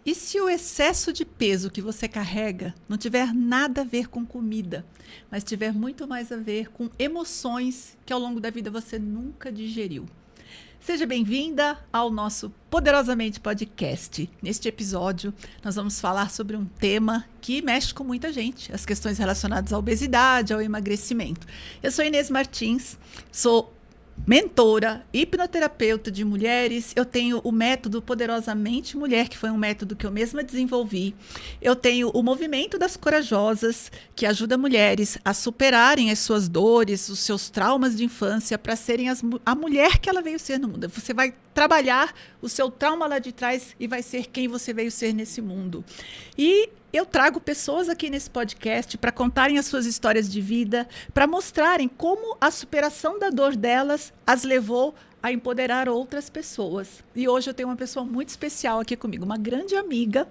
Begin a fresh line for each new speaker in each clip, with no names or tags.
E se o excesso de peso que você carrega não tiver nada a ver com comida, mas tiver muito mais a ver com emoções que ao longo da vida você nunca digeriu? Seja bem-vinda ao nosso Poderosamente Podcast. Neste episódio, nós vamos falar sobre um tema que mexe com muita gente, as questões relacionadas à obesidade, ao emagrecimento. Eu sou Inês Martins, sou mentora, hipnoterapeuta de mulheres. Eu tenho o método Poderosamente Mulher, que foi um método que eu mesma desenvolvi. Eu tenho o Movimento das Corajosas, que ajuda mulheres a superarem as suas dores, os seus traumas de infância, para serem a mulher que ela veio ser no mundo. Você vai trabalhar o seu trauma lá de trás e vai ser quem você veio ser nesse mundo. E eu trago pessoas aqui nesse podcast para contarem as suas histórias de vida, para mostrarem como a superação da dor delas as levou a empoderar outras pessoas. E hoje eu tenho uma pessoa muito especial aqui comigo, uma grande amiga.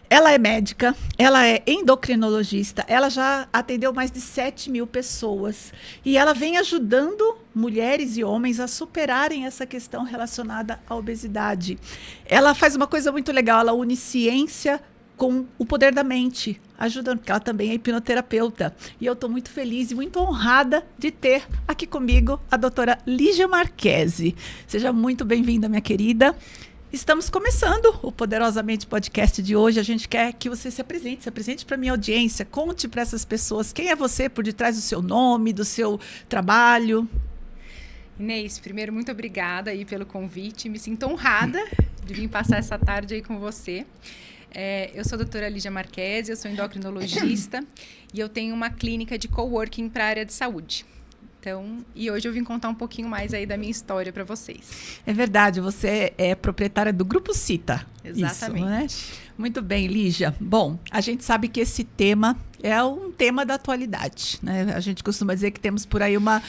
Ela é médica, ela é endocrinologista, ela já atendeu mais de 7.000 pessoas e ela vem ajudando mulheres e homens a superarem essa questão relacionada à obesidade. Ela faz uma coisa muito legal, ela une ciência com o poder da mente, ajudando, porque ela também é hipnoterapeuta. E eu estou muito feliz e muito honrada de ter aqui comigo a doutora Lígia Marchese. Seja muito bem-vinda, minha querida. Estamos começando o Poderosamente Podcast de hoje. A gente quer que você se apresente para a minha audiência, conte para essas pessoas quem é você por detrás do seu nome, do seu trabalho.
Inês, primeiro, muito obrigada aí pelo convite. Me sinto honrada de vir passar essa tarde aí com você. Eu sou a doutora Lígia Marchese, eu sou endocrinologista e eu tenho uma clínica de coworking para a área de saúde. Então, e hoje eu vim contar um pouquinho mais aí da minha história para vocês.
É verdade, você é proprietária do Grupo Cita.
Exatamente.
Isso, né? Muito bem, Lígia. Bom, a gente sabe que esse tema é um tema da atualidade, né? A gente costuma dizer que temos por aí uma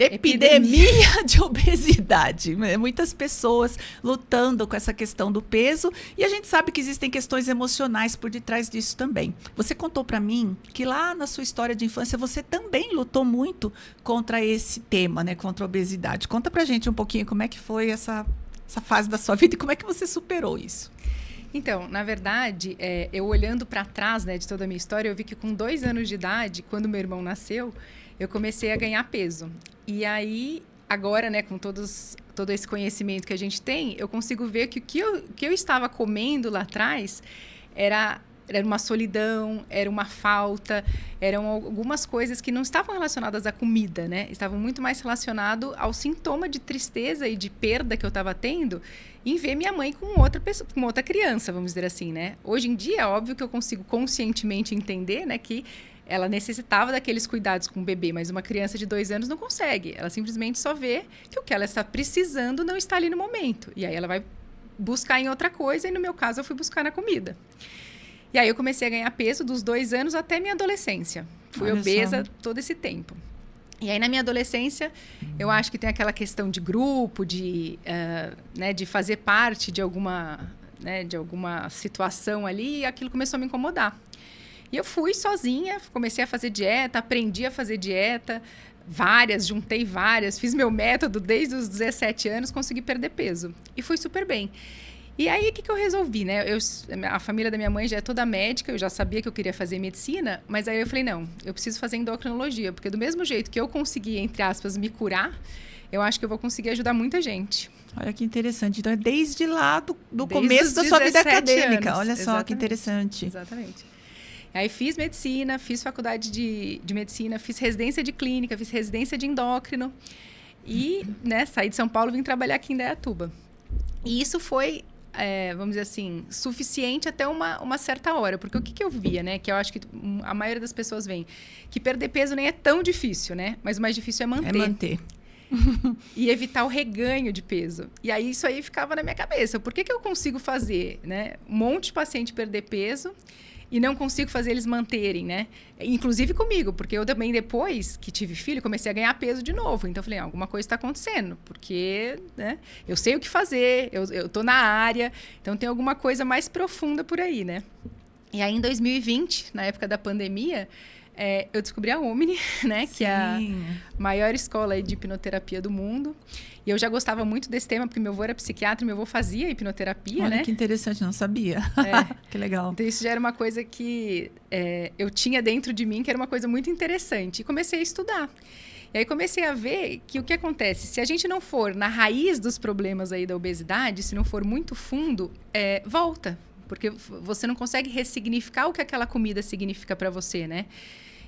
epidemia de obesidade. Muitas pessoas lutando com essa questão do peso e a gente sabe que existem questões emocionais por detrás disso também. Você contou para mim que lá na sua história de infância você também lutou muito contra esse tema, né? Contra a obesidade. Conta pra gente um pouquinho como é que foi essa fase da sua vida e como é que você superou isso.
Então, na verdade, eu olhando para trás, né, de toda a minha história, eu vi que com 2 anos de idade, quando meu irmão nasceu, eu comecei a ganhar peso. E aí, agora, né, com todo esse conhecimento que a gente tem, eu consigo ver que o que eu estava comendo lá atrás era uma solidão, era uma falta, eram algumas coisas que não estavam relacionadas à comida, né? Estavam muito mais relacionadas ao sintoma de tristeza e de perda que eu estava tendo em ver minha mãe com outra pessoa, com outra criança, vamos dizer assim, né? Hoje em dia, é óbvio que eu consigo conscientemente entender, né, que ela necessitava daqueles cuidados com o bebê, mas uma criança de 2 anos não consegue. Ela simplesmente só vê que o que ela está precisando não está ali no momento. E aí ela vai buscar em outra coisa, e no meu caso eu fui buscar na comida. E aí eu comecei a ganhar peso dos 2 anos até minha adolescência. Fui obesa todo esse tempo. E aí na minha adolescência, eu acho que tem aquela questão de grupo, de fazer parte de alguma situação ali, e aquilo começou a me incomodar. E eu fui sozinha, comecei a fazer dieta, aprendi a fazer dieta, juntei várias, fiz meu método desde os 17 anos, consegui perder peso. E fui super bem. E aí, o que eu resolvi, né? A família da minha mãe já é toda médica, eu já sabia que eu queria fazer medicina, mas aí eu falei, não, eu preciso fazer endocrinologia, porque do mesmo jeito que eu consegui, entre aspas, me curar, eu acho que eu vou conseguir ajudar muita gente.
Olha que interessante. Então, é desde lá do começo da sua vida acadêmica. Olha só, exatamente, que interessante.
Exatamente. Aí fiz medicina, fiz faculdade de medicina, fiz residência de clínica, fiz residência de endócrino e, né, saí de São Paulo e vim trabalhar aqui em Indaiatuba. E isso foi, vamos dizer assim, suficiente até uma certa hora, porque o que eu via, né, que eu acho que a maioria das pessoas vê, que perder peso nem é tão difícil, né, mas o mais difícil é manter.
É manter.
E evitar o reganho de peso. E aí isso aí ficava na minha cabeça. Por que eu consigo fazer, né, um monte de paciente perder peso e não consigo fazer eles manterem, né? Inclusive comigo, porque eu também, depois que tive filho, comecei a ganhar peso de novo. Então, eu falei, alguma coisa está acontecendo, porque, né, eu sei o que fazer, eu tô na área, então tem alguma coisa mais profunda por aí, né? E aí, em 2020, na época da pandemia, eu descobri a Omni, né?
Sim.
Que é a maior escola aí de hipnoterapia do mundo. E eu já gostava muito desse tema, porque meu avô era psiquiatra e meu avô fazia hipnoterapia,
Olha
né?
que interessante, não sabia. Que legal.
Então, isso já era uma coisa que eu tinha dentro de mim, que era uma coisa muito interessante. E comecei a estudar. E aí comecei a ver que o que acontece, se a gente não for na raiz dos problemas aí da obesidade, se não for muito fundo, volta. Porque você não consegue ressignificar o que aquela comida significa para você, né?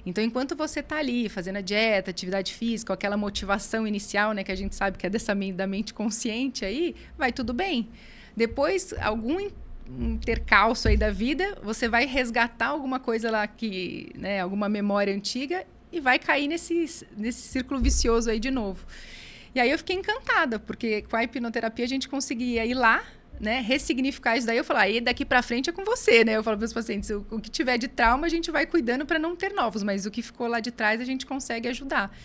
Então, enquanto você está ali fazendo a dieta, atividade física, aquela motivação inicial, né, que a gente sabe que é da mente consciente aí, vai tudo bem. Depois, algum intercalço aí da vida, você vai resgatar alguma coisa lá que, né, alguma memória antiga e vai cair nesse círculo vicioso aí de novo. E aí eu fiquei encantada, porque com a hipnoterapia a gente conseguia ir lá, né, ressignificar isso daí. Eu falo, aí daqui para frente é com você, né? Eu falo para os pacientes, o que tiver de trauma a gente vai cuidando para não ter novos, mas o que ficou lá de trás a gente consegue ajudar.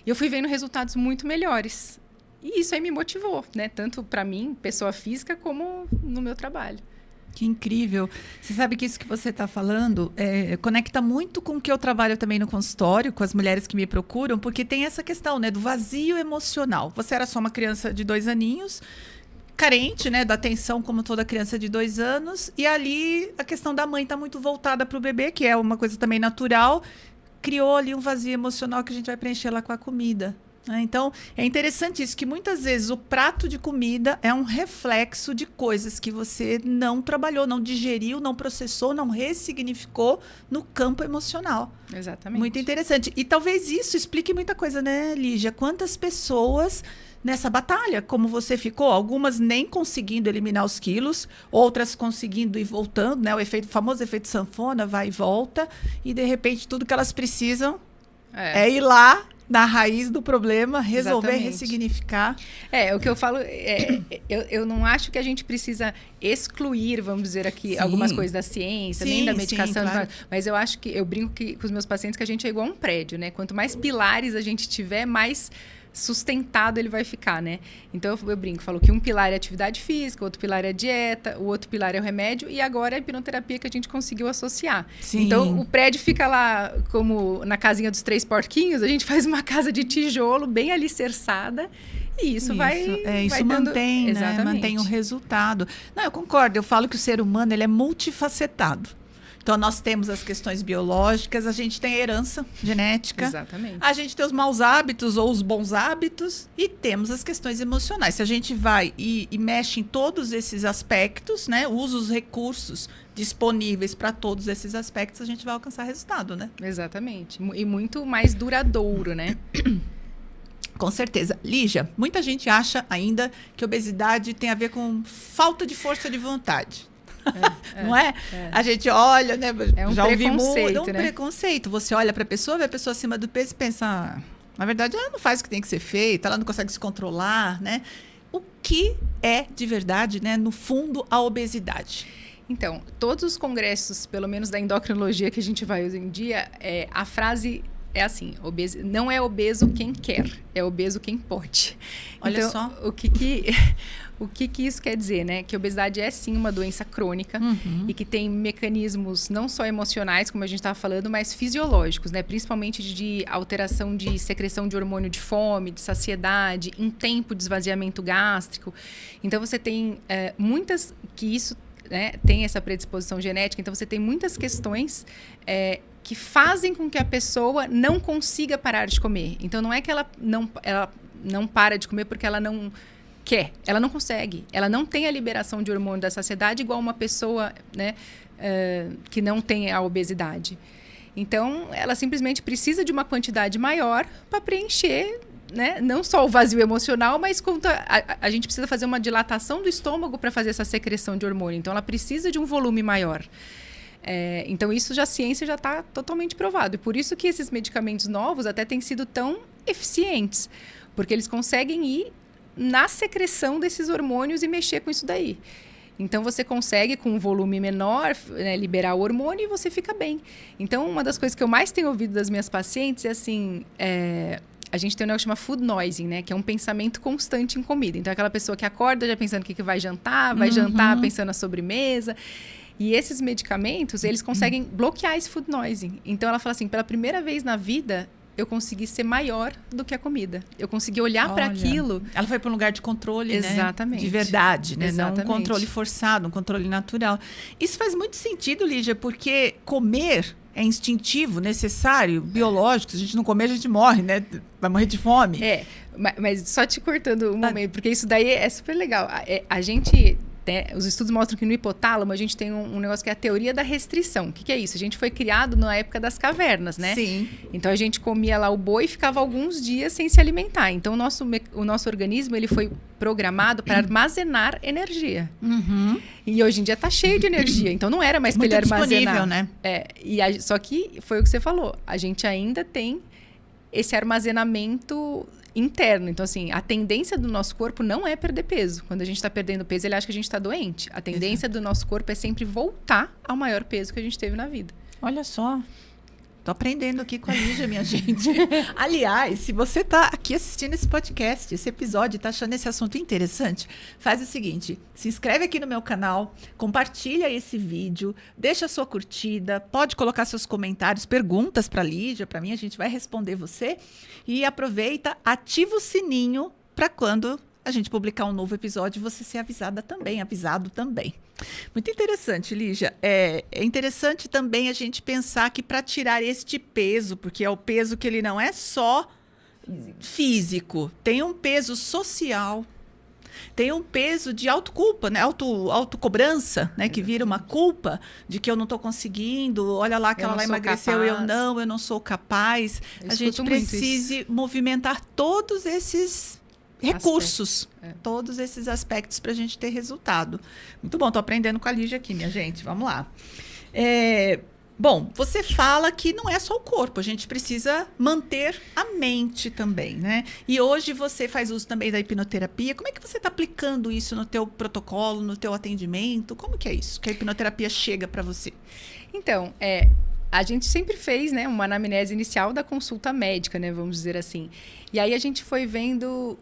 E eu fui vendo resultados muito melhores. E isso aí me motivou, né? Tanto para mim, pessoa física, como no meu trabalho.
Que incrível. Você sabe que isso que você está falando conecta muito com o que eu trabalho também no consultório, com as mulheres que me procuram, porque tem essa questão, né, do vazio emocional. Você era só uma criança de 2 aninhos, carente, né, da atenção como toda criança de 2 anos, e ali a questão da mãe está muito voltada para o bebê, que é uma coisa também natural, criou ali um vazio emocional que a gente vai preencher lá com a comida. Então, é interessante isso, que muitas vezes o prato de comida é um reflexo de coisas que você não trabalhou, não digeriu, não processou, não ressignificou no campo emocional.
Exatamente.
Muito interessante. E talvez isso explique muita coisa, né, Lígia? Quantas pessoas nessa batalha, como você ficou, algumas nem conseguindo eliminar os quilos, outras conseguindo ir voltando, né? O famoso efeito sanfona, vai e volta, e de repente tudo que elas precisam é ir lá na raiz do problema, resolver,
exatamente,
ressignificar.
O que eu falo, eu não acho que a gente precisa excluir, vamos dizer aqui,
sim,
algumas coisas da ciência,
sim,
nem da medicação,
sim, claro,
mas eu acho que, eu brinco com os meus pacientes que a gente é igual a um prédio, né? Quanto mais pilares a gente tiver, mais sustentado ele vai ficar, né? Então eu brinco, falo que um pilar é atividade física, outro pilar é a dieta, o outro pilar é o remédio e agora é a hipnoterapia que a gente conseguiu associar.
Sim.
Então o prédio fica lá como na casinha dos 3 porquinhos, a gente faz uma casa de tijolo bem alicerçada e isso vai
mantém, né? Mantém o resultado. Não, eu concordo, eu falo que o ser humano ele é multifacetado. Então, nós temos as questões biológicas, a gente tem a herança genética.
Exatamente.
A gente tem os maus hábitos ou os bons hábitos e temos as questões emocionais. Se a gente vai e mexe em todos esses aspectos, né, usa os recursos disponíveis para todos esses aspectos, a gente vai alcançar resultado, né?
Exatamente. E muito mais duradouro, né?
Com certeza. Lígia, muita gente acha ainda que obesidade tem a ver com falta de força de vontade. Não é? A gente olha, né?
Já ouvimos um
preconceito. Você olha para a pessoa, vê a pessoa acima do peso e pensa, na verdade, ela não faz o que tem que ser feito, ela não consegue se controlar, né? O que é de verdade, né, no fundo, a obesidade?
Então, todos os congressos, pelo menos da endocrinologia que a gente vai hoje em dia, a frase é assim, não é obeso quem quer, é obeso quem pode.
Olha
então,
só.
O que isso quer dizer, né? Que a obesidade é sim uma doença crônica e que tem mecanismos não só emocionais, como a gente estava falando, mas fisiológicos, né? Principalmente de alteração de secreção de hormônio de fome, de saciedade, em tempo de esvaziamento gástrico. Então, você tem muitas que isso, né, tem essa predisposição genética. Então, você tem muitas questões que fazem com que a pessoa não consiga parar de comer. Então, não é que ela não para de comer porque ela não quer, ela não consegue, ela não tem a liberação de hormônio da saciedade igual uma pessoa, né, que não tem a obesidade. Então, ela simplesmente precisa de uma quantidade maior para preencher, né, não só o vazio emocional, mas a gente precisa fazer uma dilatação do estômago para fazer essa secreção de hormônio. Então, ela precisa de um volume maior. Então, isso a ciência já está totalmente provado. E por isso que esses medicamentos novos até têm sido tão eficientes, porque eles conseguem ir na secreção desses hormônios e mexer com isso daí. Então, você consegue, com um volume menor, né, liberar o hormônio e você fica bem. Então, uma das coisas que eu mais tenho ouvido das minhas pacientes é assim... a gente tem um negócio que chama food noising, né? Que é um pensamento constante em comida. Então, aquela pessoa que acorda já pensando o que vai jantar, vai jantar pensando na sobremesa. E esses medicamentos, eles conseguem bloquear esse food noise. Então, ela fala assim, pela primeira vez na vida, eu consegui ser maior do que a comida. Eu consegui olhar para aquilo.
Ela foi para um lugar de controle,
Exatamente.
Né? De verdade, né?
Exatamente.
Não um controle forçado, um controle natural. Isso faz muito sentido, Lígia, porque comer é instintivo, necessário, biológico. Se a gente não comer, a gente morre, né? Vai morrer de fome.
Mas só te cortando um momento, porque isso daí é super legal. A gente... Os estudos mostram que no hipotálamo a gente tem um negócio que é a teoria da restrição. O que é isso? A gente foi criado na época das cavernas, né?
Sim.
Então a gente comia lá o boi e ficava alguns dias sem se alimentar. Então o nosso organismo ele foi programado para armazenar energia.
Uhum.
E hoje em dia está cheio de energia. Então não era mais para ele armazenar.
Né?
Só que foi o que você falou. A gente ainda tem esse armazenamento interno. Então, assim, a tendência do nosso corpo não é perder peso. Quando a gente está perdendo peso, ele acha que a gente está doente. A tendência do nosso corpo é sempre voltar ao maior peso que a gente teve na vida.
Olha só. Tô aprendendo aqui com a Lígia, minha gente. Aliás, se você tá aqui assistindo esse podcast, esse episódio, tá achando esse assunto interessante, faz o seguinte, se inscreve aqui no meu canal, compartilha esse vídeo, deixa a sua curtida, pode colocar seus comentários, perguntas para a Lígia, para mim, a gente vai responder você. E aproveita, ativa o sininho para quando a gente publicar um novo episódio, você ser avisado também. Muito interessante, Lígia. É interessante também a gente pensar que para tirar este peso, porque é o peso que ele não é só físico, tem um peso social, tem um peso de autoculpa, né? Autocobrança, né? Que vira uma culpa de que eu não estou conseguindo, olha lá que ela lá emagreceu, eu não sou capaz. A gente precisa movimentar todos esses recursos, todos esses aspectos para a gente ter resultado. Muito bom, estou aprendendo com a Lígia aqui, minha gente. Vamos lá. Bom, você fala que não é só o corpo, a gente precisa manter a mente também, né? E hoje você faz uso também da hipnoterapia. Como é que você está aplicando isso no teu protocolo, no teu atendimento? Como que é isso? Que a hipnoterapia chega para você?
Então, a gente sempre fez, né, uma anamnese inicial da consulta médica, né, vamos dizer assim. E aí a gente foi vendo,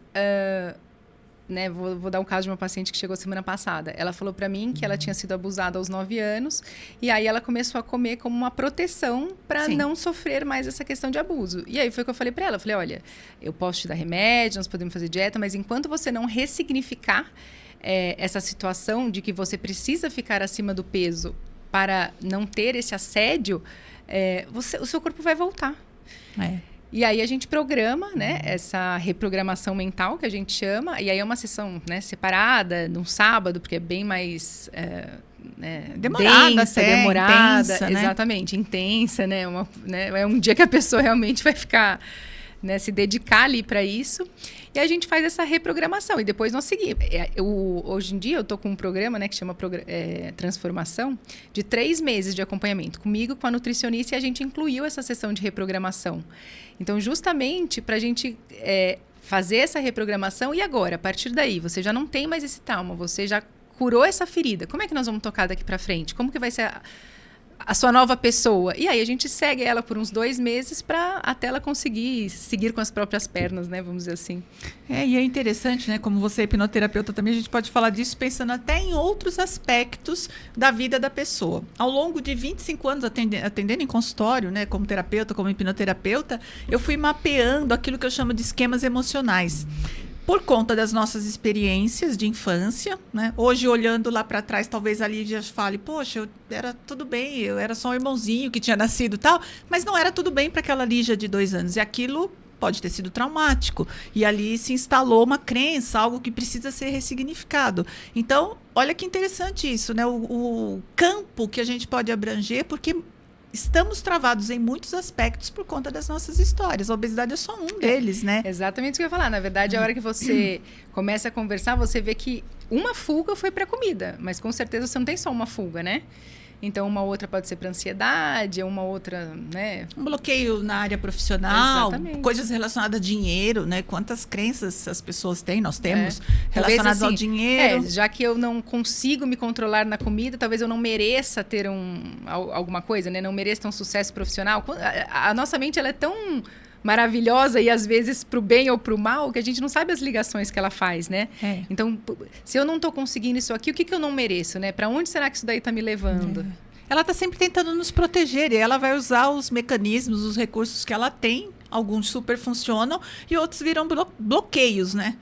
né, vou dar um caso de uma paciente que chegou semana passada. Ela falou para mim que ela tinha sido abusada aos 9 anos e aí ela começou a comer como uma proteção para não sofrer mais essa questão de abuso. E aí foi o que eu falei para ela. Eu falei, olha, eu posso te dar remédio, nós podemos fazer dieta, mas enquanto você não ressignificar essa situação de que você precisa ficar acima do peso para não ter esse assédio, o seu corpo vai voltar. E aí a gente programa, né, essa reprogramação mental que a gente chama, e aí é uma sessão, né, separada, num sábado, porque é bem mais
demorada,
intensa, exatamente, intensa, né, é um dia que a pessoa realmente vai ficar, né, se dedicar ali para isso. E a gente faz essa reprogramação e depois nós seguimos. Hoje em dia eu estou com um programa, né, que chama Transformação, de 3 meses de acompanhamento comigo, com a nutricionista, e a gente incluiu essa sessão de reprogramação. Então, justamente para a gente fazer essa reprogramação, e agora, a partir daí, você já não tem mais esse trauma, você já curou essa ferida. Como é que nós vamos tocar daqui para frente? Como que vai ser a sua nova pessoa? E aí a gente segue ela por uns 2 meses até ela conseguir seguir com as próprias pernas, né? Vamos dizer assim.
E é interessante, né? Como você é hipnoterapeuta também, a gente pode falar disso pensando até em outros aspectos da vida da pessoa. Ao longo de 25 anos atendendo em consultório, né? Como terapeuta, como hipnoterapeuta, eu fui mapeando aquilo que eu chamo de esquemas emocionais. Por conta das nossas experiências de infância, né? Hoje, olhando lá para trás, talvez a Lígia fale, poxa, era tudo bem, eu era só um irmãozinho que tinha nascido e tal, mas não era tudo bem para aquela Lígia de 2 anos. E aquilo pode ter sido traumático. E ali se instalou uma crença, algo que precisa ser ressignificado. Então, olha que interessante isso, né? O campo que a gente pode abranger, porque estamos travados em muitos aspectos por conta das nossas histórias. A obesidade é só um deles, né?
Exatamente o que eu ia falar. Na verdade, a hora que você começa a conversar, você vê que uma fuga foi para a comida, mas com certeza você não tem só uma fuga, né? Então, uma outra pode ser para ansiedade, uma outra, né?
Um bloqueio na área profissional,
exatamente,
coisas relacionadas a dinheiro, né? Quantas crenças as pessoas têm, nós temos, relacionadas
assim,
ao dinheiro.
Já que eu não consigo me controlar na comida, talvez eu não mereça ter alguma coisa, né? Não mereça ter um sucesso profissional. A nossa mente, ela é tão maravilhosa e às vezes pro bem ou pro mal, que a gente não sabe as ligações que ela faz, né? Então, se eu não tô conseguindo isso aqui, o que eu não mereço, né? Para onde será que isso daí tá me levando?
Ela tá sempre tentando nos proteger e ela vai usar os mecanismos, os recursos que ela tem. Alguns super funcionam e outros viram bloqueios, né?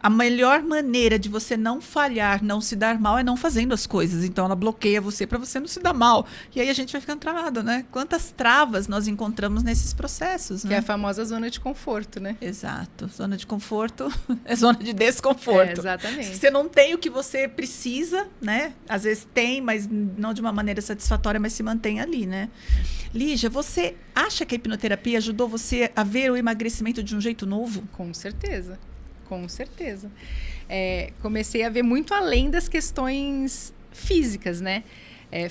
A melhor maneira de você não falhar, não se dar mal, é não fazendo as coisas. Então, ela bloqueia você para você não se dar mal. E aí a gente vai ficando travado, né? Quantas travas nós encontramos nesses processos, né?
Que é a famosa zona de conforto, né?
Exato. Zona de conforto é zona de desconforto.
Exatamente.
Você não tem o que você precisa, né? Às vezes tem, mas não de uma maneira satisfatória, mas se mantém ali, né? Lígia, você acha que a hipnoterapia ajudou você a ver o emagrecimento de um jeito novo?
Com certeza. Com certeza. Comecei a ver muito além das questões físicas, né?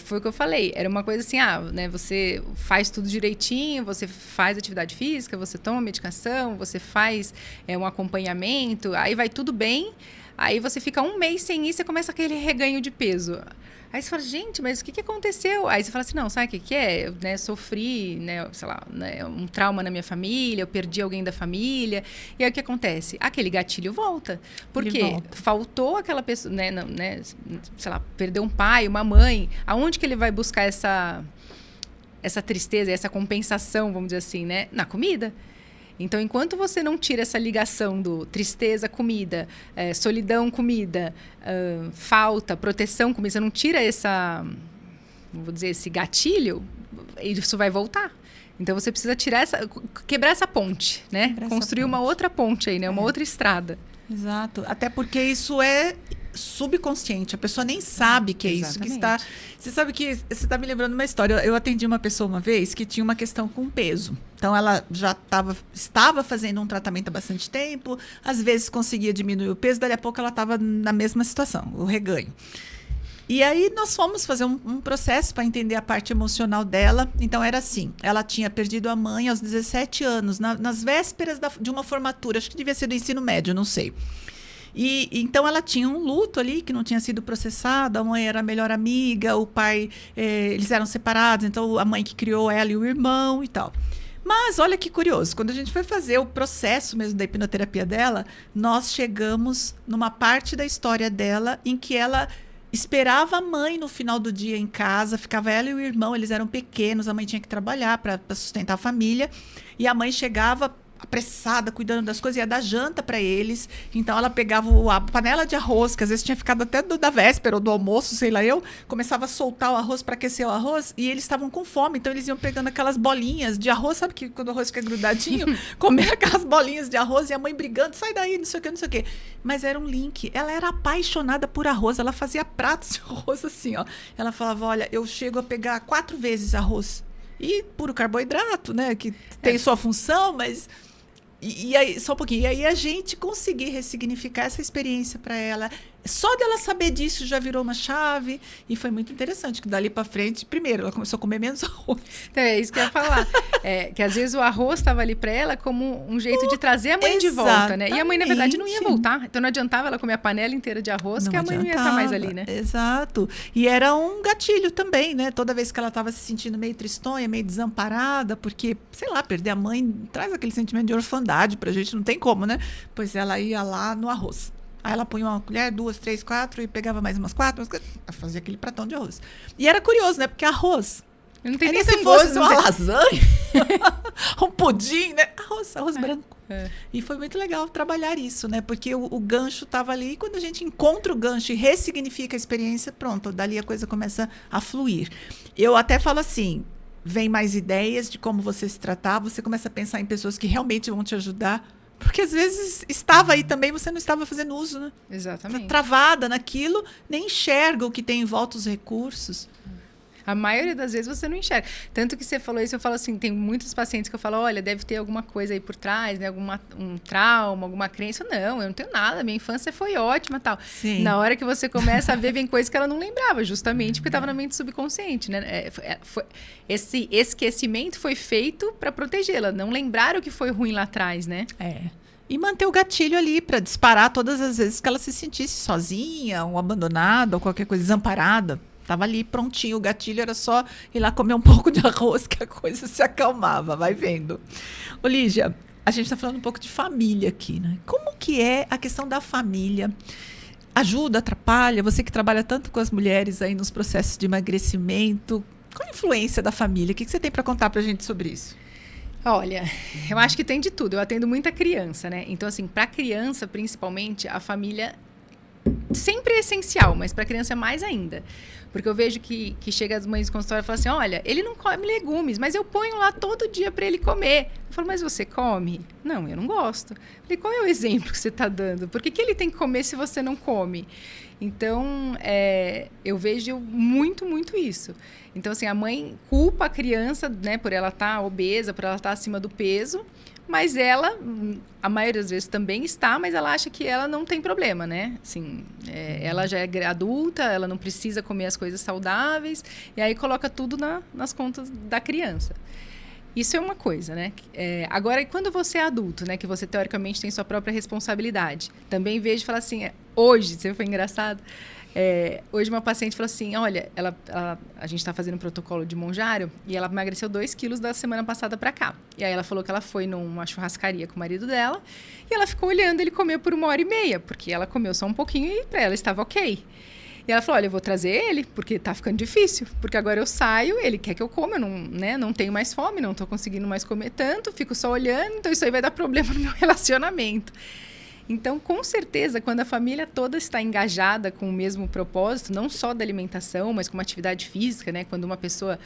Foi o que eu falei. Era uma coisa assim, né? Você faz tudo direitinho, você faz atividade física, você toma medicação, você faz um acompanhamento, aí vai tudo bem. Aí você fica um mês sem isso e começa aquele reganho de peso. Aí você fala, gente, mas o que aconteceu? Aí você fala assim, não, sabe o que é? Eu, né, sofri, né, sei lá, né, um trauma na minha família, eu perdi alguém da família. E aí o que acontece? Aquele gatilho volta. Porque faltou aquela pessoa, né, sei lá, perdeu um pai, uma mãe. Aonde que ele vai buscar essa tristeza, essa compensação, vamos dizer assim, né? Na comida. Então, enquanto você não tira essa ligação do tristeza, comida, solidão, comida, falta, proteção, comida, você não tira vou dizer, esse gatilho, isso vai voltar. Então, você precisa quebrar essa ponte, né? Construir uma outra ponte aí, né? Uma outra estrada.
Exato. Até porque isso é subconsciente. A pessoa nem sabe que é isso que está... Você sabe que você está me lembrando uma história. Eu atendi uma pessoa uma vez que tinha uma questão com peso. Então, ela já estava fazendo um tratamento há bastante tempo. Às vezes, conseguia diminuir o peso. Daí a pouco, ela estava na mesma situação, o reganho. E aí, nós fomos fazer um processo para entender a parte emocional dela. Então, era assim. Ela tinha perdido a mãe aos 17 anos, nas vésperas de uma formatura. Acho que devia ser do ensino médio, não sei. E então ela tinha um luto ali que não tinha sido processado, a mãe era a melhor amiga, o pai, eles eram separados, então a mãe que criou ela e o irmão e tal. Mas olha que curioso, quando a gente foi fazer o processo mesmo da hipnoterapia dela, nós chegamos numa parte da história dela em que ela esperava a mãe no final do dia em casa, ficava ela e o irmão, eles eram pequenos, a mãe tinha que trabalhar para sustentar a família, e a mãe chegava apressada, cuidando das coisas, ia dar janta para eles. Então, ela pegava a panela de arroz, que às vezes tinha ficado até da véspera ou do almoço, sei lá eu, começava a soltar o arroz para aquecer o arroz, e eles estavam com fome, então eles iam pegando aquelas bolinhas de arroz, sabe que quando o arroz fica grudadinho, comer aquelas bolinhas de arroz, e a mãe brigando, sai daí, não sei o que, não sei o que. Mas era um link. Ela era apaixonada por arroz, ela fazia pratos de arroz assim, ó. Ela falava, olha, eu chego a pegar 4 vezes arroz. E puro carboidrato, né, que tem sua função, mas... E aí, só um pouquinho. E aí a gente conseguir ressignificar essa experiência para ela. Só dela saber disso já virou uma chave. E foi muito interessante, que dali para frente, primeiro, ela começou a comer menos arroz.
Então, é isso que eu ia falar. Que às vezes o arroz estava ali para ela como um jeito de trazer a mãe de volta, né? E a mãe, na verdade, não ia voltar. Então não adiantava ela comer a panela inteira de arroz, porque a mãe não ia estar mais ali, né?
Exato. E era um gatilho também, né? Toda vez que ela estava se sentindo meio tristonha, meio desamparada, porque, sei lá, perder a mãe traz aquele sentimento de orfandade pra gente, não tem como, né? Pois ela ia lá no arroz. Aí ela punha uma colher, 2, 3, 4 e pegava mais umas 4, fazia aquele pratão de arroz. E era curioso, né? Porque arroz...
Não tem
nem
nem
se fosse uma lasanha, um pudim, né? Arroz branco. E foi muito legal trabalhar isso, né? Porque o gancho estava ali e quando a gente encontra o gancho e ressignifica a experiência, pronto, dali a coisa começa a fluir. Eu até falo assim, vem mais ideias de como você se tratar, você começa a pensar em pessoas que realmente vão te ajudar. Porque às vezes estava aí também, você não estava fazendo uso, né?
Exatamente.
Tá travada naquilo, nem enxerga o que tem em volta, os recursos.
A maioria das vezes você não enxerga. Tanto que você falou isso, eu falo assim, tem muitos pacientes que eu falo, olha, deve ter alguma coisa aí por trás, né? Um trauma, alguma crença. Não, eu não tenho nada, minha infância foi ótima e tal.
Sim.
Na hora que você começa a ver, vem coisas que ela não lembrava, justamente porque estava na mente subconsciente, né? Esse esquecimento foi feito para protegê-la, não lembrar o que foi ruim lá atrás, né?
E manter o gatilho ali para disparar todas as vezes que ela se sentisse sozinha, ou abandonada, ou qualquer coisa, desamparada. Tava ali prontinho, o gatilho era só ir lá comer um pouco de arroz que a coisa se acalmava, vai vendo. Ô, Lígia, a gente está falando um pouco de família aqui, né? Como que é a questão da família? Ajuda, atrapalha? Você que trabalha tanto com as mulheres aí nos processos de emagrecimento, qual a influência da família? O que você tem para contar para a gente sobre isso?
Olha, eu acho que tem de tudo. Eu atendo muita criança, né? Então, assim, para criança, principalmente, a família sempre é essencial, mas para criança é mais ainda. Porque eu vejo que chega as mães do consultório e falam assim, olha, ele não come legumes, mas eu ponho lá todo dia para ele comer. Eu falo, mas você come? Não, eu não gosto. Eu falei, qual é o exemplo que você está dando? Por que ele tem que comer se você não come? Então, eu vejo muito, muito isso. Então, assim, a mãe culpa a criança, né, por ela estar obesa, por ela estar acima do peso, mas ela, a maioria das vezes também está, mas ela acha que ela não tem problema, né? Assim, ela já é adulta, ela não precisa comer as coisas saudáveis, e aí coloca tudo nas contas da criança. Isso é uma coisa, né? Agora, quando você é adulto, né? Que você, teoricamente, tem sua própria responsabilidade. Também vejo e falar assim, hoje, isso foi engraçado, hoje uma paciente falou assim, olha, a gente está fazendo um protocolo de Monjário e ela emagreceu 2 quilos da semana passada para cá. E aí ela falou que ela foi numa churrascaria com o marido dela e ela ficou olhando ele comer por 1h30, porque ela comeu só um pouquinho e para ela estava ok. E ela falou, olha, eu vou trazer ele, porque tá ficando difícil. Porque agora eu saio, ele quer que eu coma, eu não tenho mais fome, não tô conseguindo mais comer tanto, fico só olhando, então isso aí vai dar problema no meu relacionamento. Então, com certeza, quando a família toda está engajada com o mesmo propósito, não só da alimentação, mas com uma atividade física, né? Quando uma pessoa,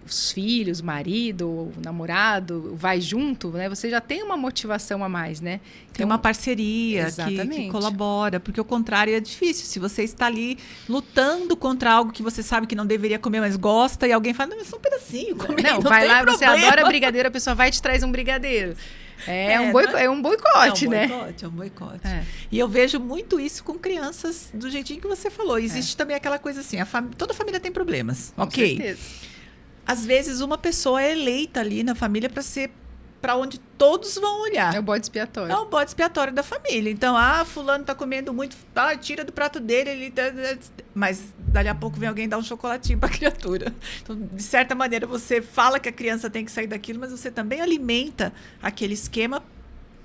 os filhos, o marido, o namorado, vai junto, né? Você já tem uma motivação a mais, né? Então,
tem uma parceria que colabora, porque o contrário é difícil. Se você está ali lutando contra algo que você sabe que não deveria comer, mas gosta, e alguém fala, não, é só um pedacinho, come, não
vai lá,
problema.
Você adora brigadeiro, a pessoa vai e te traz um brigadeiro. É um boicote, né?
É um boicote. E eu vejo muito isso com crianças do jeitinho que você falou. Existe também aquela coisa assim, toda família tem problemas,
com certeza.
Às vezes uma pessoa é eleita ali na família para ser para onde todos vão olhar.
É o bode expiatório.
É o bode expiatório da família. Então, fulano tá comendo muito, tira do prato dele, mas dali a pouco vem alguém dar um chocolatinho para a criatura. Então, de certa maneira, você fala que a criança tem que sair daquilo, mas você também alimenta aquele esquema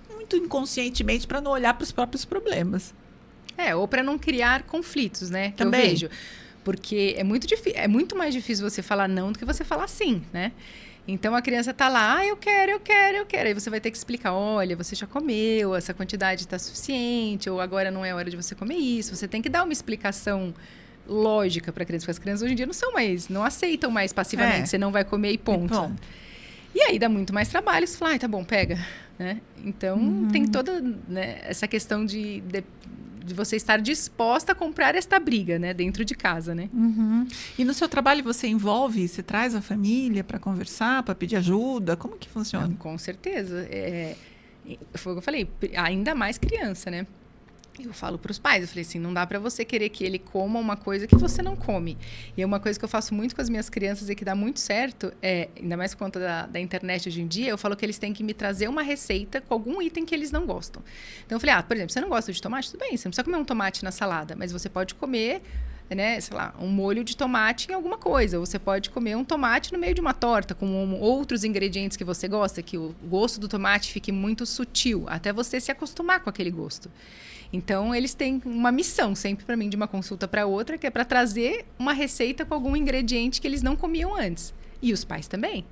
muito inconscientemente para não olhar para os próprios problemas.
Ou para não criar conflitos, né? Que
também.
Eu vejo. Porque é muito mais difícil você falar não do que você falar sim, né? Então, a criança tá lá, eu quero. Aí você vai ter que explicar, olha, você já comeu, essa quantidade está suficiente, ou agora não é hora de você comer isso. Você tem que dar uma explicação lógica para a criança, porque as crianças hoje em dia não aceitam mais passivamente, você não vai comer e ponto. E aí dá muito mais trabalho, você fala, tá bom, pega. Né? Então, tem toda, né, essa questão de você estar disposta a comprar esta briga, né, dentro de casa, né?
E no seu trabalho você traz a família para conversar, para pedir ajuda? Como que funciona?
Não, com certeza. Foi o que eu falei, ainda mais criança, né? Eu falo para os pais, eu falei assim, não dá para você querer que ele coma uma coisa que você não come. E é uma coisa que eu faço muito com as minhas crianças e que dá muito certo, ainda mais por conta da internet hoje em dia, eu falo que eles têm que me trazer uma receita com algum item que eles não gostam. Então eu falei, por exemplo, você não gosta de tomate? Tudo bem, você não precisa comer um tomate na salada, mas você pode comer, né, sei lá, um molho de tomate em alguma coisa. Ou você pode comer um tomate no meio de uma torta com outros ingredientes que você gosta, que o gosto do tomate fique muito sutil, até você se acostumar com aquele gosto. Então, eles têm uma missão sempre para mim, de uma consulta para outra, que é para trazer uma receita com algum ingrediente que eles não comiam antes. E os pais também.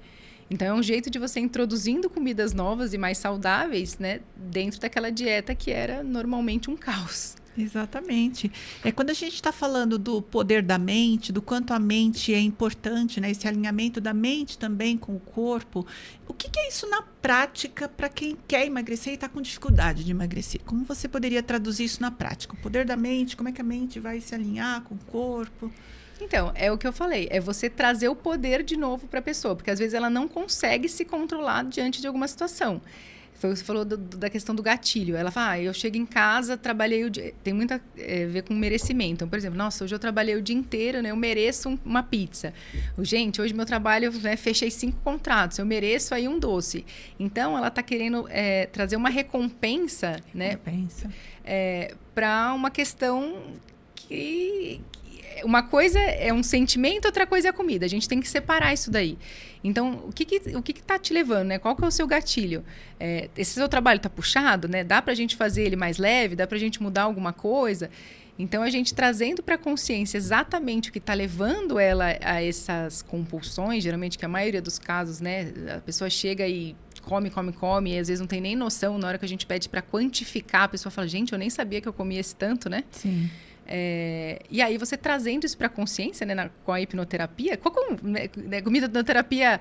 Então, é um jeito de você introduzindo comidas novas e mais saudáveis, né, dentro daquela dieta que era normalmente um caos.
Exatamente. Quando a gente está falando do poder da mente, do quanto a mente é importante, né? Esse alinhamento da mente também com o corpo, o que é isso na prática para quem quer emagrecer e está com dificuldade de emagrecer? Como você poderia traduzir isso na prática? O poder da mente, como é que a mente vai se alinhar com o corpo?
Então, é o que eu falei, é você trazer o poder de novo para a pessoa, porque às vezes ela não consegue se controlar diante de alguma situação. Você falou da questão do gatilho. Ela fala, eu chego em casa, trabalhei o dia... Tem muito a ver com merecimento. Então, por exemplo, nossa, hoje eu trabalhei o dia inteiro, né? Eu mereço uma pizza. Gente, hoje meu trabalho, né, fechei 5 contratos, eu mereço aí um doce. Então, ela está querendo trazer uma recompensa, né?
Recompensa.
Para uma questão que uma coisa é um sentimento, outra coisa é a comida. A gente tem que separar isso daí. Então, o que tá te levando, né? Qual que é o seu gatilho? Esse seu trabalho tá puxado, né? Dá pra gente fazer ele mais leve? Dá pra gente mudar alguma coisa? Então, a gente trazendo para a consciência exatamente o que está levando ela a essas compulsões, geralmente que a maioria dos casos, né, a pessoa chega e come, e às vezes não tem nem noção, na hora que a gente pede para quantificar, a pessoa fala, gente, eu nem sabia que eu comia esse tanto, né?
Sim.
E aí você trazendo isso para a consciência, né, com a hipnoterapia, comida da terapia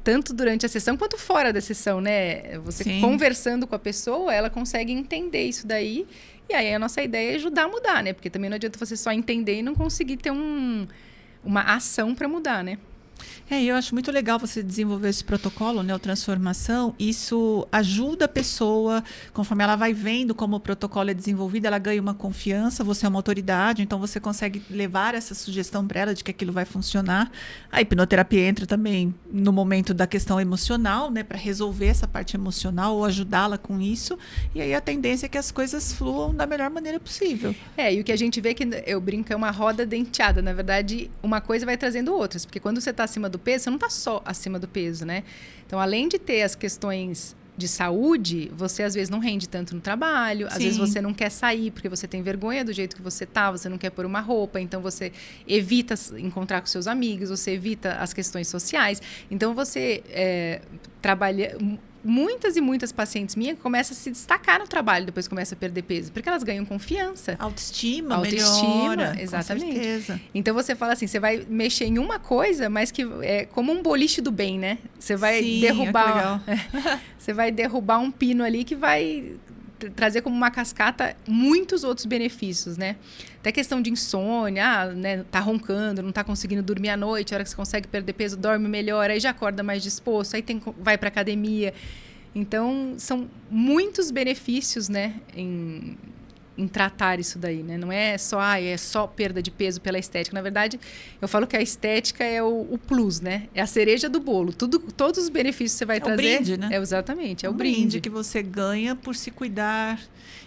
tanto durante a sessão quanto fora da sessão, né? Você
Sim.
conversando com a pessoa, ela consegue entender isso daí. E aí a nossa ideia é ajudar a mudar, né? Porque também não adianta você só entender e não conseguir ter uma ação para mudar, né?
Eu acho muito legal você desenvolver esse protocolo, né, o Transformação. Isso ajuda a pessoa, conforme ela vai vendo como o protocolo é desenvolvido, ela ganha uma confiança, você é uma autoridade, então você consegue levar essa sugestão para ela de que aquilo vai funcionar. A hipnoterapia entra também no momento da questão emocional, né, para resolver essa parte emocional ou ajudá-la com isso. E aí a tendência é que as coisas fluam da melhor maneira possível.
E o que a gente vê que, eu brinco, é uma roda denteada. Na verdade, uma coisa vai trazendo outras, porque quando você está acima do peso, você não está só acima do peso, né? Então, além de ter as questões de saúde, você às vezes não rende tanto no trabalho, às vezes você não quer sair porque você tem vergonha do jeito que você tá, você não quer pôr uma roupa, então você evita encontrar com seus amigos, você evita as questões sociais. Então, você trabalha... Muitas e muitas pacientes minhas começam a se destacar no trabalho, depois começam a perder peso, porque elas ganham confiança.
Autoestima melhora,
exatamente.
Com certeza.
Então você fala assim, você vai mexer em uma coisa, mas que é como um boliche do bem, né? Você vai derrubar, você vai derrubar um pino ali que vai trazer como uma cascata muitos outros benefícios, né? Até questão de insônia, né? Tá roncando, não tá conseguindo dormir à noite, a hora que você consegue perder peso, dorme melhor, aí já acorda mais disposto, aí vai pra academia. Então, são muitos benefícios, né? Em tratar isso daí, né? Não é só perda de peso pela estética. Na verdade, eu falo que a estética é o plus, né? É a cereja do bolo. Todos os benefícios que você vai trazer...
É o brinde, né?
Exatamente, é o
brinde que você ganha por se cuidar.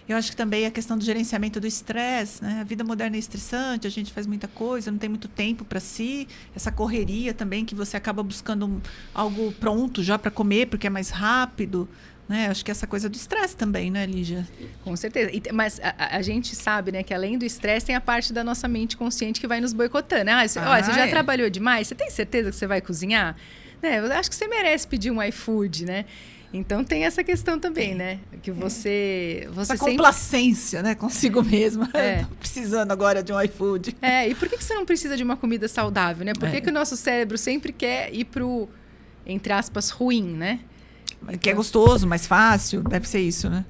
Eu acho que também a questão do gerenciamento do estresse, né? A vida moderna é estressante, a gente faz muita coisa, não tem muito tempo para si. Essa correria também, que você acaba buscando algo pronto já para comer, porque é mais rápido. Né? Acho que essa coisa do estresse também, né, Lígia?
Com certeza. Mas a gente sabe, né, que além do estresse tem a parte da nossa mente consciente que vai nos boicotando. Você já trabalhou demais? Você tem certeza que você vai cozinhar? Né? Eu acho que você merece pedir um iFood, né? Então tem essa questão também, né? Que você
essa complacência, né? Consigo mesma. Tô precisando agora de um iFood.
E por que você não precisa de uma comida saudável, né? Por que o nosso cérebro sempre quer ir pro, entre aspas, ruim, né?
Que é gostoso, mais fácil, deve ser isso, né?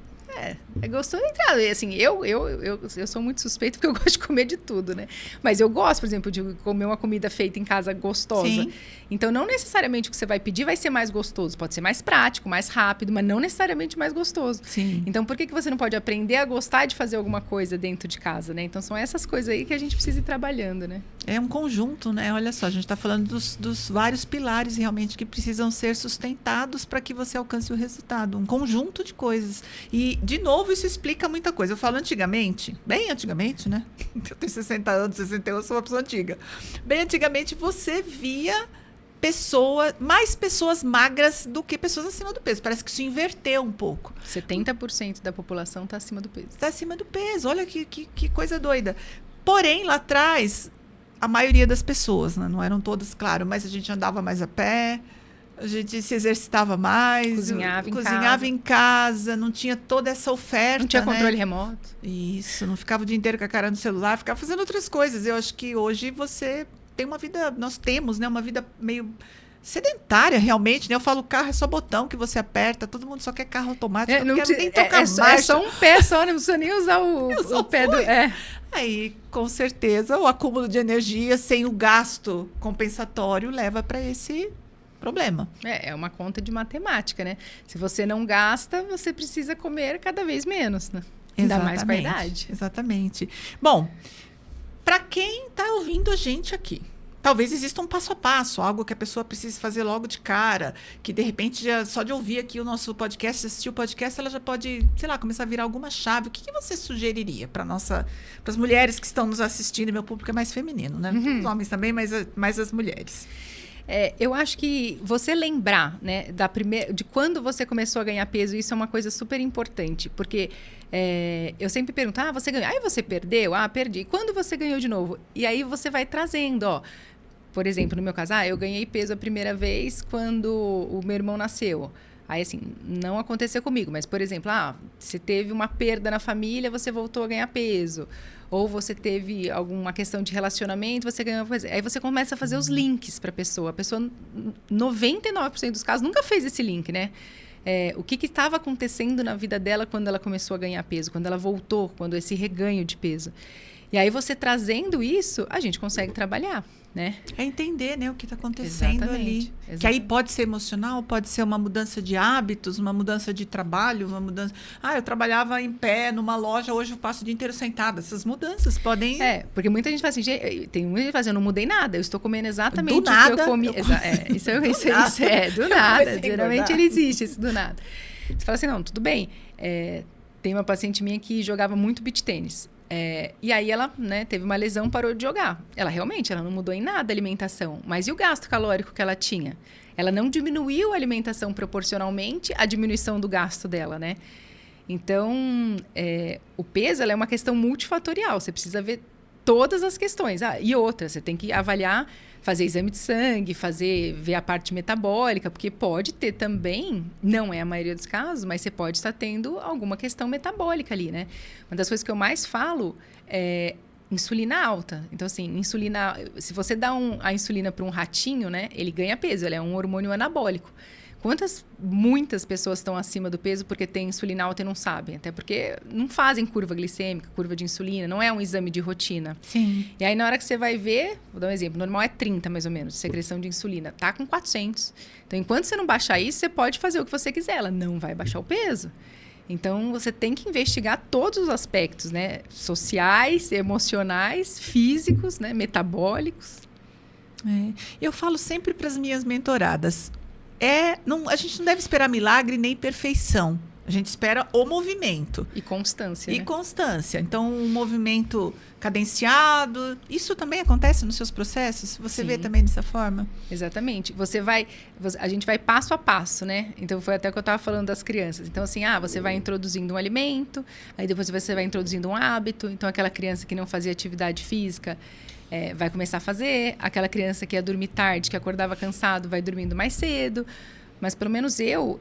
É gostoso de entrar. Assim, eu sou muito suspeita porque eu gosto de comer de tudo, né? Mas eu gosto, por exemplo, de comer uma comida feita em casa gostosa.
Sim.
Então, não necessariamente o que você vai pedir vai ser mais gostoso. Pode ser mais prático, mais rápido, mas não necessariamente mais gostoso.
Sim.
Então, por que você não pode aprender a gostar de fazer alguma coisa dentro de casa, né? Então, são essas coisas aí que a gente precisa ir trabalhando, né?
É um conjunto, né? Olha só, a gente está falando dos vários pilares realmente que precisam ser sustentados para que você alcance o resultado. Um conjunto de coisas. E, de novo, isso explica muita coisa. Eu falo antigamente, bem antigamente, né? Eu tenho 60 anos, 61, sou uma pessoa antiga. Bem antigamente, você via mais pessoas magras do que pessoas acima do peso. Parece que isso inverteu um pouco.
70% da população está acima do peso.
Está acima do peso. Olha que coisa doida. Porém, lá atrás, a maioria das pessoas, né? Não eram todas, claro, mas a gente andava mais a pé, a gente se exercitava mais,
cozinhava
em casa, não tinha toda essa oferta.
Não tinha
né?
controle remoto.
Isso, não ficava o dia inteiro com a cara no celular, ficava fazendo outras coisas. Eu acho que hoje você tem uma vida, nós temos, né, uma vida meio sedentária, realmente, né? Eu falo, carro é só botão que você aperta, todo mundo só quer carro automático, não quer nem tocar marcha.
É só um pé só, não precisa nem usar o pé do...
Aí, com certeza, o acúmulo de energia sem o gasto compensatório leva para esse problema.
É uma conta de matemática, né? Se você não gasta, você precisa comer cada vez menos, né? Ainda mais com a idade.
Exatamente. Bom, para quem está ouvindo a gente aqui, talvez exista um passo a passo, algo que a pessoa precise fazer logo de cara, que de repente, só de ouvir aqui o nosso podcast, assistir o podcast, ela já pode, sei lá, começar a virar alguma chave. O que você sugeriria para as mulheres que estão nos assistindo? Meu público é mais feminino, né? Os homens também, mas mais as mulheres.
Eu acho que você lembrar, né, de quando você começou a ganhar peso, isso é uma coisa super importante, porque eu sempre pergunto, você ganhou, aí você perdeu? Perdi. Quando você ganhou de novo? E aí você vai trazendo, por exemplo, no meu caso, eu ganhei peso a primeira vez quando o meu irmão nasceu. Aí, assim, não aconteceu comigo, mas, por exemplo, você teve uma perda na família, você voltou a ganhar peso. Ou você teve alguma questão de relacionamento, você ganhou peso. Aí você começa a fazer os links para a pessoa. A pessoa, 99% dos casos, nunca fez esse link, né? O que estava acontecendo na vida dela quando ela começou a ganhar peso, quando ela voltou, quando esse reganho de peso. E aí você trazendo isso, a gente consegue trabalhar, né?
É entender, né, o que está acontecendo ali.
Exatamente.
Que aí pode ser emocional, pode ser uma mudança de hábitos, uma mudança de trabalho, uma mudança... eu trabalhava em pé numa loja, hoje eu passo o dia inteiro sentada. Essas mudanças podem...
Porque muita gente fala assim, tem muita gente que fala assim, eu não mudei nada, eu estou comendo exatamente
do nada,
o que eu comi. Isso é do nada. Geralmente ele existe, isso do nada. Você fala assim, não, tudo bem. Tem uma paciente minha que jogava muito beach tênis. E aí ela, né, teve uma lesão, parou de jogar. Ela não mudou em nada a alimentação. Mas e o gasto calórico que ela tinha? Ela não diminuiu a alimentação proporcionalmente à diminuição do gasto dela, né? Então, o peso ela é uma questão multifatorial. Você precisa ver todas as questões. E outra, você tem que avaliar, fazer exame de sangue, ver a parte metabólica, porque pode ter também, não é a maioria dos casos, mas você pode estar tendo alguma questão metabólica ali, né? Uma das coisas que eu mais falo é insulina alta. Então, assim, se você dá a insulina para um ratinho, né, ele ganha peso, ele é um hormônio anabólico. Muitas pessoas estão acima do peso porque tem insulina alta e não sabem? Até porque não fazem curva glicêmica, curva de insulina, não é um exame de rotina.
Sim.
E aí, na hora que você vai ver, vou dar um exemplo, normal é 30 mais ou menos, secreção de insulina, tá com 400. Então, enquanto você não baixar isso, você pode fazer o que você quiser, ela não vai baixar o peso. Então, você tem que investigar todos os aspectos, né? Sociais, emocionais, físicos, né? Metabólicos.
Eu falo sempre para as minhas mentoradas, a gente não deve esperar milagre nem perfeição. A gente espera o movimento.
E constância, né?
Constância. Então, um movimento cadenciado. Isso também acontece nos seus processos? Você vê também dessa forma?
Exatamente. A gente vai passo a passo, né? Então, foi até o que eu estava falando das crianças. Então, assim, você vai introduzindo um alimento, aí depois você vai introduzindo um hábito. Então, aquela criança que não fazia atividade física vai começar a fazer. Aquela criança que ia dormir tarde, que acordava cansado, vai dormindo mais cedo. Mas, pelo menos eu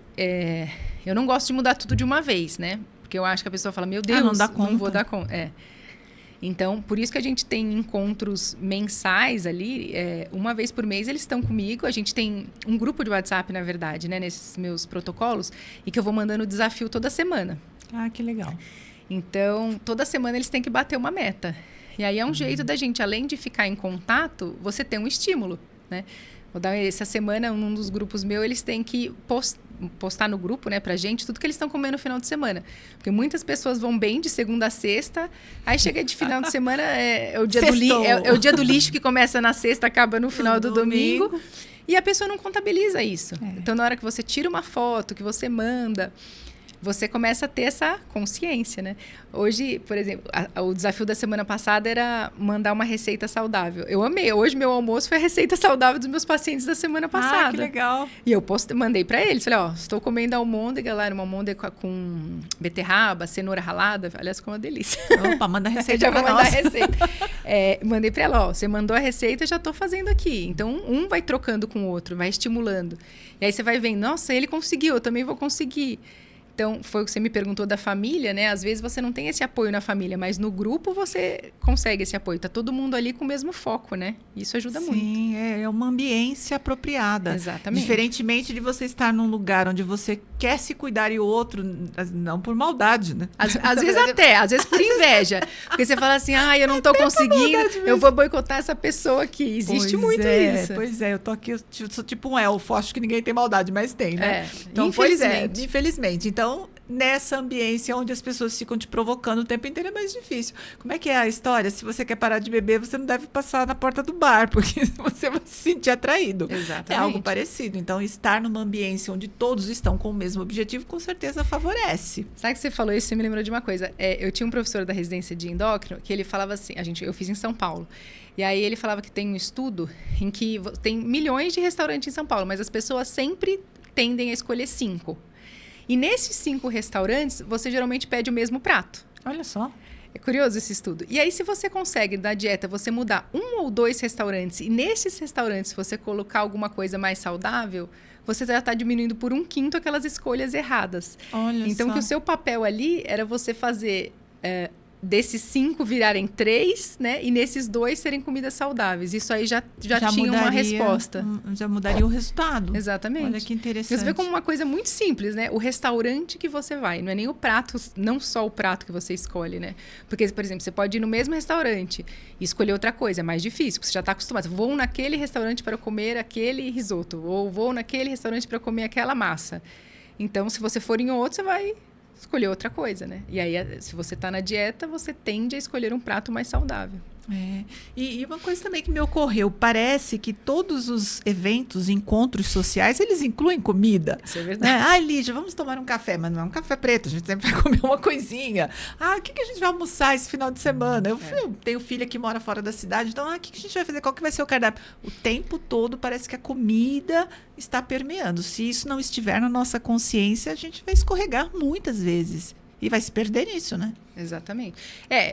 não gosto de mudar tudo de uma vez, né? Porque eu acho que a pessoa fala, meu Deus,
não dá conta.
Não vou dar conta. Então, por isso que a gente tem encontros mensais ali. Uma vez por mês eles estão comigo. A gente tem um grupo de WhatsApp, na verdade, né? Nesses meus protocolos. E que eu vou mandando o desafio toda semana.
Que legal.
Então, toda semana eles têm que bater uma meta. E aí é um jeito da gente, além de ficar em contato, você ter um estímulo, né? Essa semana, num dos grupos meus, eles têm que postar no grupo, né, pra gente, tudo que eles estão comendo no final de semana. Porque muitas pessoas vão bem de segunda a sexta, aí chega de final de semana, é o dia do lixo que começa na sexta, acaba no final do domingo. E a pessoa não contabiliza isso. Então, na hora que você tira uma foto, que você manda, você começa a ter essa consciência, né? Hoje, por exemplo, o desafio da semana passada era mandar uma receita saudável. Eu amei. Hoje, meu almoço foi a receita saudável dos meus pacientes da semana passada.
Que legal.
E eu mandei para eles. Falei, estou comendo almôndega, galera, uma almôndega com beterraba, cenoura ralada. Aliás, ficou uma delícia.
Opa, manda a receita.
Já vou mandar a receita. Mandei para ela, você mandou a receita, já estou fazendo aqui. Então, um vai trocando com o outro, vai estimulando. E aí você vai vendo, nossa, ele conseguiu, eu também vou conseguir. Então, foi o que você me perguntou da família, né? Às vezes você não tem esse apoio na família, mas no grupo você consegue esse apoio. Tá todo mundo ali com o mesmo foco, né? Isso ajuda muito.
Sim, é uma ambiência apropriada.
Exatamente.
Diferentemente de você estar num lugar onde você quer se cuidar e o outro, não por maldade, né?
Às vezes por inveja. Porque você fala assim, eu não tô conseguindo, eu vou boicotar essa pessoa aqui. Existe muito isso.
Pois é, eu tô aqui, eu sou tipo um elfo, acho que ninguém tem maldade, mas tem, né?
Então, infelizmente.
Infelizmente. Então, nessa ambiência onde as pessoas ficam te provocando o tempo inteiro, é mais difícil. Como é que é a história? Se você quer parar de beber, você não deve passar na porta do bar, porque você vai se sentir atraído.
Exatamente.
É algo parecido. Então, estar numa ambiência onde todos estão com o mesmo objetivo, com certeza favorece.
Sabe que você falou isso, você me lembrou de uma coisa. Eu tinha um professor da residência de endócrino que ele falava assim, eu fiz em São Paulo, e aí ele falava que tem um estudo em que tem milhões de restaurantes em São Paulo, mas as pessoas sempre tendem a escolher 5. E nesses 5 restaurantes, você geralmente pede o mesmo prato.
Olha só.
É curioso esse estudo. E aí, se você consegue, na dieta, você mudar 1 ou 2 restaurantes, e nesses restaurantes você colocar alguma coisa mais saudável, você já está diminuindo por 1/5 aquelas escolhas erradas.
Olha
então,
só.
que o seu papel ali era você fazer... desses 5 virarem 3, né? E nesses 2 serem comidas saudáveis. Isso aí já tinha uma resposta.
Já mudaria o resultado.
Exatamente.
Olha que interessante.
Você vê como uma coisa muito simples, né? O restaurante que você vai, não é nem o prato, não só o prato que você escolhe, né? Porque, por exemplo, você pode ir no mesmo restaurante e escolher outra coisa, é mais difícil, porque você já está acostumado. Vou naquele restaurante para comer aquele risoto, ou vou naquele restaurante para comer aquela massa. Então, se você for em outro, você vai escolher outra coisa, né? E aí, se você está na dieta, você tende a escolher um prato mais saudável.
E uma coisa também que me ocorreu, parece que todos os eventos, encontros sociais, eles incluem comida.
Isso é verdade.
Ai, Lígia, vamos tomar um café, mas não é um café preto, a gente sempre vai comer uma coisinha. O que a gente vai almoçar esse final de semana? Eu tenho filha que mora fora da cidade, então, o que a gente vai fazer? Qual que vai ser o cardápio? O tempo todo parece que a comida está permeando. Se isso não estiver na nossa consciência, a gente vai escorregar muitas vezes. E vai se perder nisso, né?
Exatamente.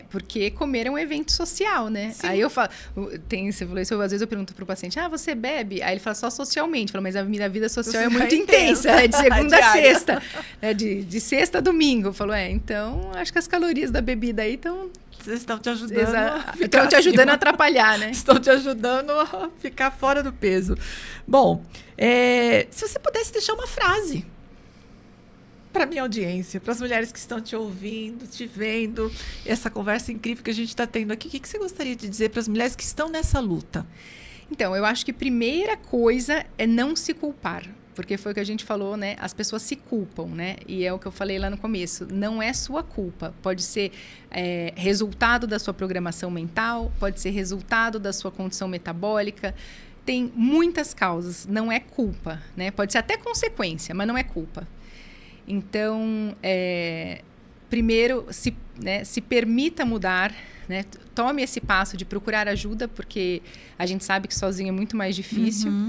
Porque comer é um evento social, né?
Sim.
Aí eu falo, você falou isso, às vezes eu pergunto pro paciente, você bebe? Aí ele fala só socialmente. Falo, mas a minha vida social é muito intensa. É de segunda a sexta. De sexta a domingo. Eu falo, então, acho que as calorias da bebida aí estão...
Vocês estão te ajudando
Estão te ajudando a atrapalhar, né?
Estão te ajudando a ficar fora do peso. Bom, se você pudesse deixar uma frase para minha audiência, para as mulheres que estão te ouvindo, te vendo, essa conversa incrível que a gente está tendo aqui, o que você gostaria de dizer para as mulheres que estão nessa luta?
Então, eu acho que a primeira coisa é não se culpar. Porque foi o que a gente falou, né? As pessoas se culpam, né? E é o que eu falei lá no começo. Não é sua culpa. Pode ser resultado da sua programação mental, pode ser resultado da sua condição metabólica. Tem muitas causas. Não é culpa, né? Pode ser até consequência, mas não é culpa. Então, primeiro, se permita mudar, né? Tome esse passo de procurar ajuda, porque a gente sabe que sozinho é muito mais difícil.
Uhum.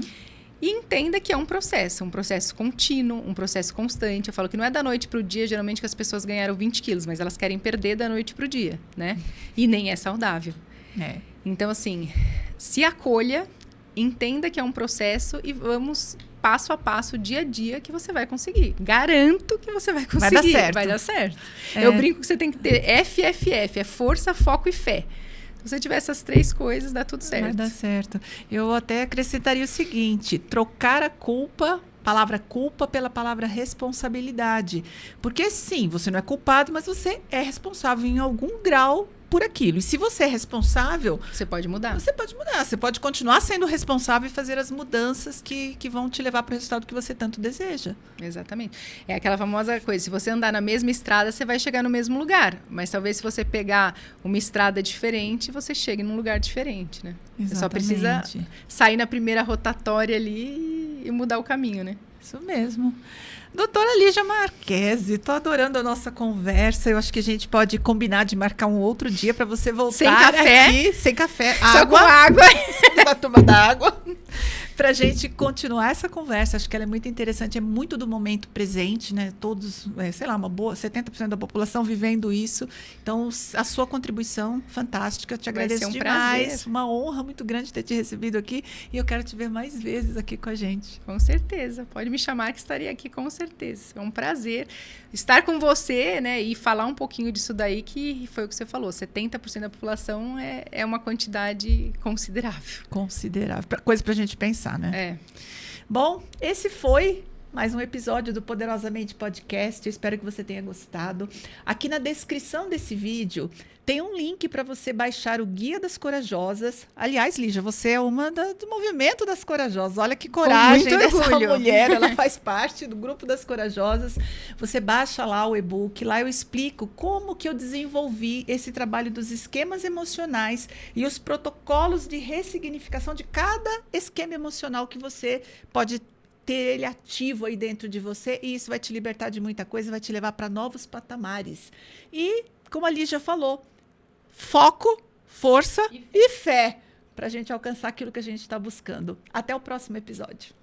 E entenda que é um processo contínuo, um processo constante. Eu falo que não é da noite para o dia, geralmente que as pessoas ganharam 20 quilos, mas elas querem perder da noite para o dia, né? E nem é saudável. Então, assim, se acolha, entenda que é um processo e vamos passo a passo, dia a dia, que você vai conseguir. Garanto que você vai conseguir. Vai dar certo. Eu brinco que você tem que ter FFF, é força, foco e fé. Se você tiver essas 3 coisas, dá tudo certo.
Vai dar certo. Eu até acrescentaria o seguinte, trocar a palavra culpa pela palavra responsabilidade. Porque sim, você não é culpado, mas você é responsável em algum grau por aquilo. E se você é responsável...
Você pode mudar.
Você pode mudar. Você pode continuar sendo responsável e fazer as mudanças que vão te levar para o resultado que você tanto deseja.
Exatamente. É aquela famosa coisa, se você andar na mesma estrada, você vai chegar no mesmo lugar. Mas talvez se você pegar uma estrada diferente, você chegue num lugar diferente, né?
Exatamente.
Você só precisa sair na primeira rotatória ali e mudar o caminho, né?
Isso mesmo. Doutora Lígia Marchese, estou adorando a nossa conversa. Eu acho que a gente pode combinar de marcar um outro dia para você voltar
sem café.
Aqui. Sem café.
Só com água.
Uma turma d'água. Para a gente continuar essa conversa. Acho que ela é muito interessante. É muito do momento presente, né? Todos, uma boa 70% da população vivendo isso. Então, a sua contribuição, fantástica. Eu te agradeço demais.
Prazer.
Uma honra muito grande ter te recebido aqui. E eu quero te ver mais vezes aqui com a gente.
Com certeza. Pode me chamar que estarei aqui com certeza. É um prazer estar com você, né? E falar um pouquinho disso daí, que foi o que você falou. 70% da população é uma quantidade considerável.
Considerável. Coisa para a gente pensar, né?
É.
Bom, esse foi mais um episódio do Poderosamente Podcast. Eu espero que você tenha gostado. Aqui na descrição desse vídeo tem um link para você baixar o Guia das Corajosas. Aliás, Lígia, você é uma do movimento das Corajosas. Olha que coragem dessa mulher. Ela faz parte do grupo das Corajosas. Você baixa lá o e-book. Lá eu explico como que eu desenvolvi esse trabalho dos esquemas emocionais e os protocolos de ressignificação de cada esquema emocional que você pode ter ele ativo aí dentro de você, e isso vai te libertar de muita coisa, vai te levar para novos patamares. E, como a Lígia falou, foco, força e fé para a gente alcançar aquilo que a gente está buscando. Até o próximo episódio.